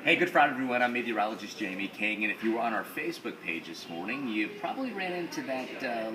Hey, good Friday, everyone. I'm Meteorologist Jayme King, and if you were on our Facebook page this morning, you probably ran into that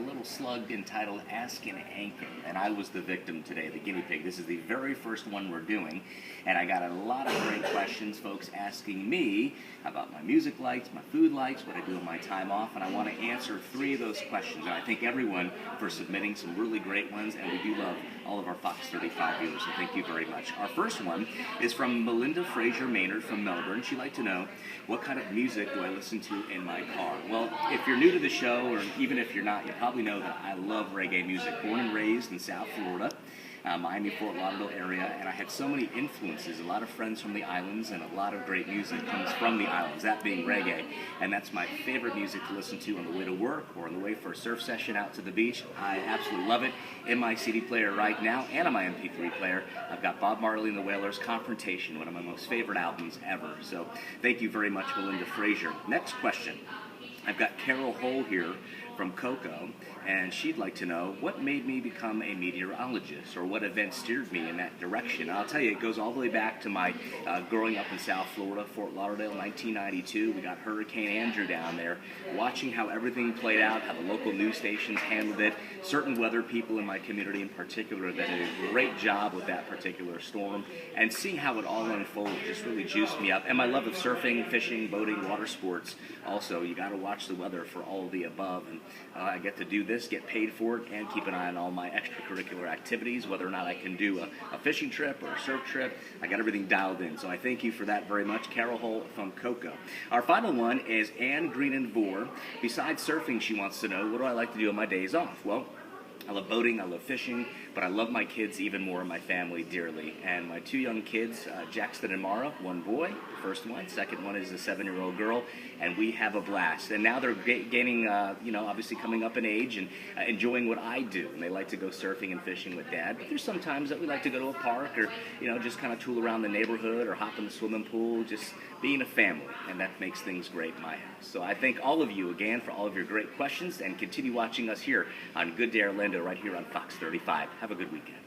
little slug entitled Ask an Anchor, and I was the victim today, the guinea pig. This is the very first one we're doing, and I got a lot of great questions, folks asking me about my music likes, my food likes, what I do in my time off, and I want to answer 3 of those questions. And I thank everyone for submitting some really great ones, and we do love all of our Fox 35 viewers, so thank you very much. Our first one is from Melinda Fraser Maynard from Melbourne. She'd like to know, what kind of music do I listen to in my car? Well, if you're new to the show, or even if you're not, you probably know that I love reggae music. Born and raised in South Florida, Miami, Fort Lauderdale area, and I had so many influences, a lot of friends from the islands, and a lot of great music comes from the islands, that being reggae, and that's my favorite music to listen to on the way to work or on the way for a surf session out to the beach. I absolutely love it. In my CD player right now, and on my MP3 player, I've got Bob Marley and the Wailers' Confrontation, one of my most favorite albums ever. So thank you very much, Melinda Fraser. Next question. I've got Carol Hole here from Cocoa, and she'd like to know what made me become a meteorologist, or what event steered me in that direction. I'll tell you, it goes all the way back to my growing up in South Florida, Fort Lauderdale, 1992. We got Hurricane Andrew down there, watching how everything played out, how the local news stations handled it, certain weather people in my community in particular that did a great job with that particular storm, and seeing how it all unfolded just really juiced me up. And my love of surfing, fishing, boating, water sports also. You got to watch the weather for all of the above, and I get to do this, get paid for it, and keep an eye on all my extracurricular activities, whether or not I can do a fishing trip or a surf trip. I got everything dialed in, so I thank you for that very much. Carol Hole from Cocoa. Our final one is Anne Green and Vore. Besides surfing, she wants to know, what do I like to do on my days off? Well, I love boating, I love fishing, but I love my kids even more, my family dearly. And my 2 young kids, Jackson and Mara, one boy, the first one. Second one is a 7-year-old girl, and we have a blast. And now they're gaining, obviously coming up in age and enjoying what I do. And they like to go surfing and fishing with Dad. But there's some times that we like to go to a park, or, just kind of tool around the neighborhood or hop in the swimming pool, just being a family. And that makes things great in my house. So I thank all of you again for all of your great questions, and continue watching us here on Good Day Orlando right here on Fox 35. Have a good weekend.